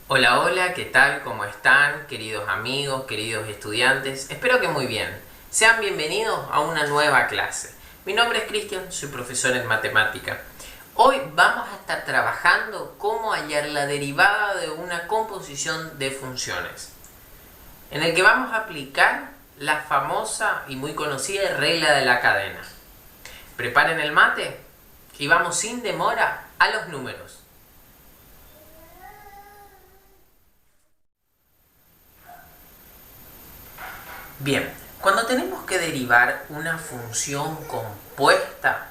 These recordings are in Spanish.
Hola, hola, ¿qué tal? ¿Cómo están, queridos amigos, queridos estudiantes? Espero que muy bien. Sean bienvenidos a una nueva clase. Mi nombre es Cristian, soy profesor en matemática. Hoy vamos a estar trabajando cómo hallar la derivada de una composición de funciones, en el que vamos a aplicar la famosa y muy conocida regla de la cadena. Preparen el mate y vamos sin demora a los números. Bien, cuando tenemos que derivar una función compuesta,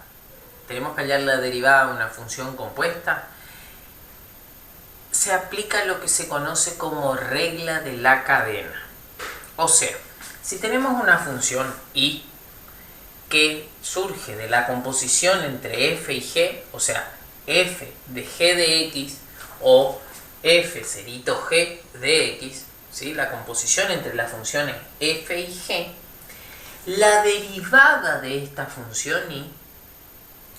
tenemos que hallar la derivada de una función compuesta, se aplica lo que se conoce como regla de la cadena. O sea, si tenemos una función y que surge de la composición entre f y g, o sea, f de g de x o f cerito g de x, ¿sí? La composición entre las funciones f y g, la derivada de esta función y,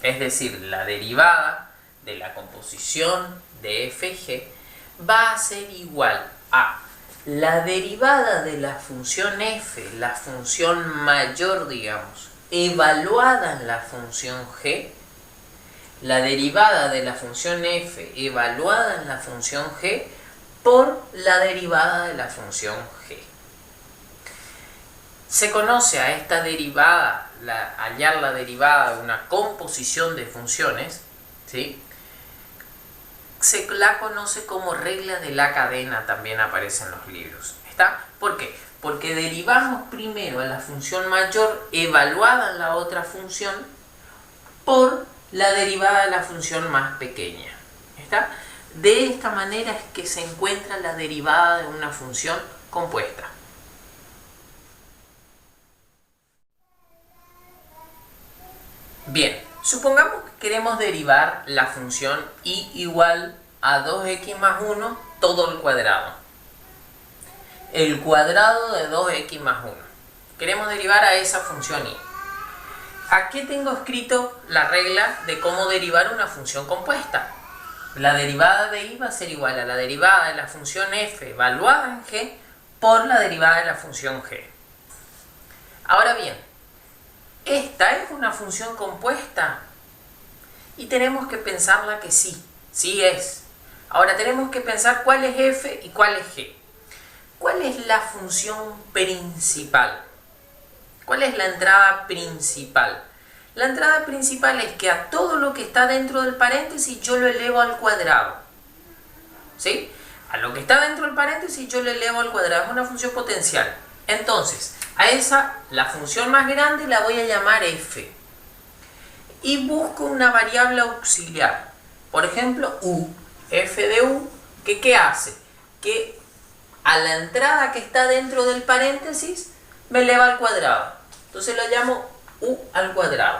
es decir, la derivada de la composición de f y g, va a ser igual a la derivada de la función f, la función mayor, digamos, evaluada en la función g, la derivada de la función f evaluada en la función g, por la derivada de la función g. Se conoce a esta derivada, hallar la derivada de una composición de funciones, ¿sí? Se la conoce como regla de la cadena, también aparece en los libros. ¿Está? ¿Por qué? Porque derivamos primero a la función mayor evaluada en la otra función por la derivada de la función más pequeña. ¿Está? De esta manera es que se encuentra la derivada de una función compuesta. Bien, supongamos que queremos derivar la función y igual a 2x más 1 todo el cuadrado. El cuadrado de 2x más 1. Queremos derivar a esa función y. Aquí tengo escrito la regla de cómo derivar una función compuesta. La derivada de y va a ser igual a la derivada de la función f evaluada en g por la derivada de la función g. Ahora bien, esta es una función compuesta y tenemos que pensarla que sí, sí es. Ahora tenemos que pensar cuál es f y cuál es g. ¿Cuál es la función principal? ¿Cuál es la entrada principal? La entrada principal es que a todo lo que está dentro del paréntesis yo lo elevo al cuadrado. ¿Sí? A lo que está dentro del paréntesis yo lo elevo al cuadrado. Es una función potencial. Entonces, a esa, la función más grande la voy a llamar f. Y busco una variable auxiliar. Por ejemplo, u. F de u, que ¿qué hace? Que a la entrada que está dentro del paréntesis me eleva al cuadrado. Entonces lo llamo u al cuadrado.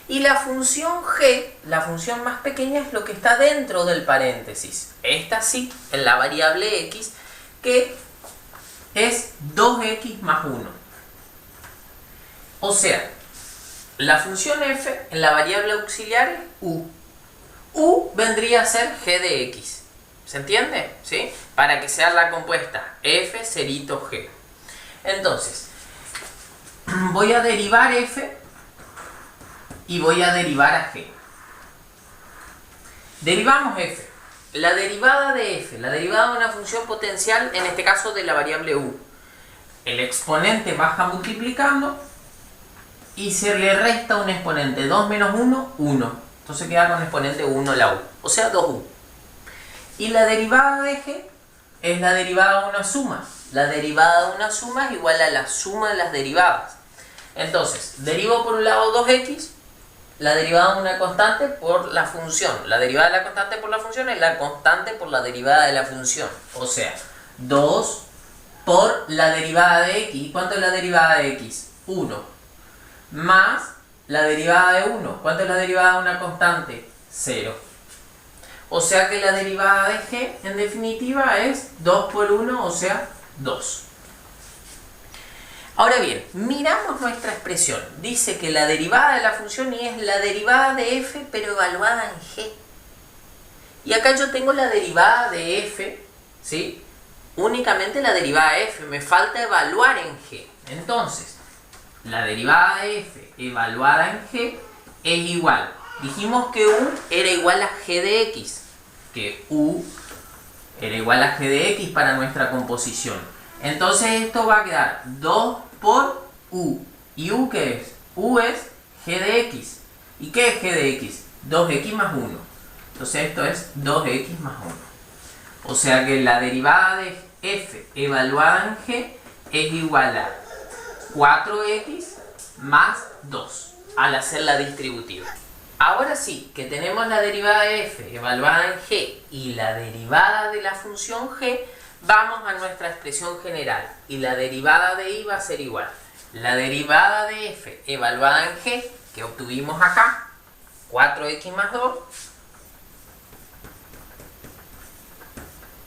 Y la función g, la función más pequeña, es lo que está dentro del paréntesis. Esta sí, en la variable x, que es 2x más 1. O sea, la función f en la variable auxiliar es u. U vendría a ser g de x. ¿Se entiende? ¿Sí? Para que sea la compuesta f cerito g. Entonces, voy a derivar f y voy a derivar a g. Derivamos f. La derivada de f, la derivada de una función potencial, en este caso de la variable u. El exponente baja multiplicando y se le resta un exponente. 2 menos 1, 1. Entonces queda con exponente 1 la u, o sea 2u. Y la derivada de g es la derivada de una suma. La derivada de una suma es igual a la suma de las derivadas. Entonces, derivo por un lado 2x, la derivada de una constante por la función. La derivada de la constante por la función es la constante por la derivada de la función. O sea, 2 por la derivada de x. ¿Y cuánto es la derivada de x? 1. Más la derivada de 1. ¿Cuánto es la derivada de una constante? 0. O sea que la derivada de g, en definitiva, es 2 por 1, o sea, 2. Ahora bien, miramos nuestra expresión. Dice que la derivada de la función y es la derivada de f, pero evaluada en g. Y acá yo tengo la derivada de f, ¿sí? Únicamente la derivada de f, me falta evaluar en g. Entonces, la derivada de f evaluada en g es igual. Dijimos que u era igual a g de x, que u era igual a g de x para nuestra composición. Entonces esto va a quedar 2 por u. ¿Y u qué es? U es g de x. ¿Y qué es g de x? 2x más 1. Entonces esto es 2x más 1. O sea que la derivada de f evaluada en g es igual a 4x más 2 al hacer la distributiva. Ahora sí, que tenemos la derivada de f evaluada en g y la derivada de la función g, vamos a nuestra expresión general. Y la derivada de y va a ser igual. La derivada de f evaluada en g, que obtuvimos acá, 4x más 2,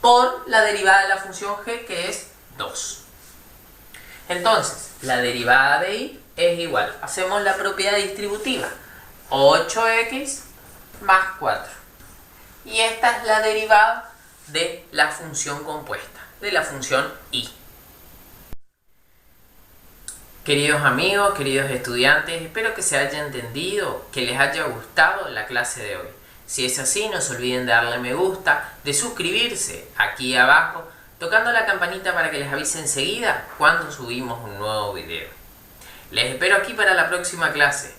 por la derivada de la función g, que es 2. Entonces, la derivada de y es igual. Hacemos la propiedad distributiva. 8x más 4. Y esta es la derivada de la función compuesta, de la función y. Queridos amigos, queridos estudiantes, espero que se haya entendido, que les haya gustado la clase de hoy. Si es así, no se olviden de darle me gusta, de suscribirse aquí abajo, tocando la campanita para que les avise enseguida cuando subimos un nuevo video. Les espero aquí para la próxima clase.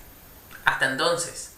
Hasta entonces.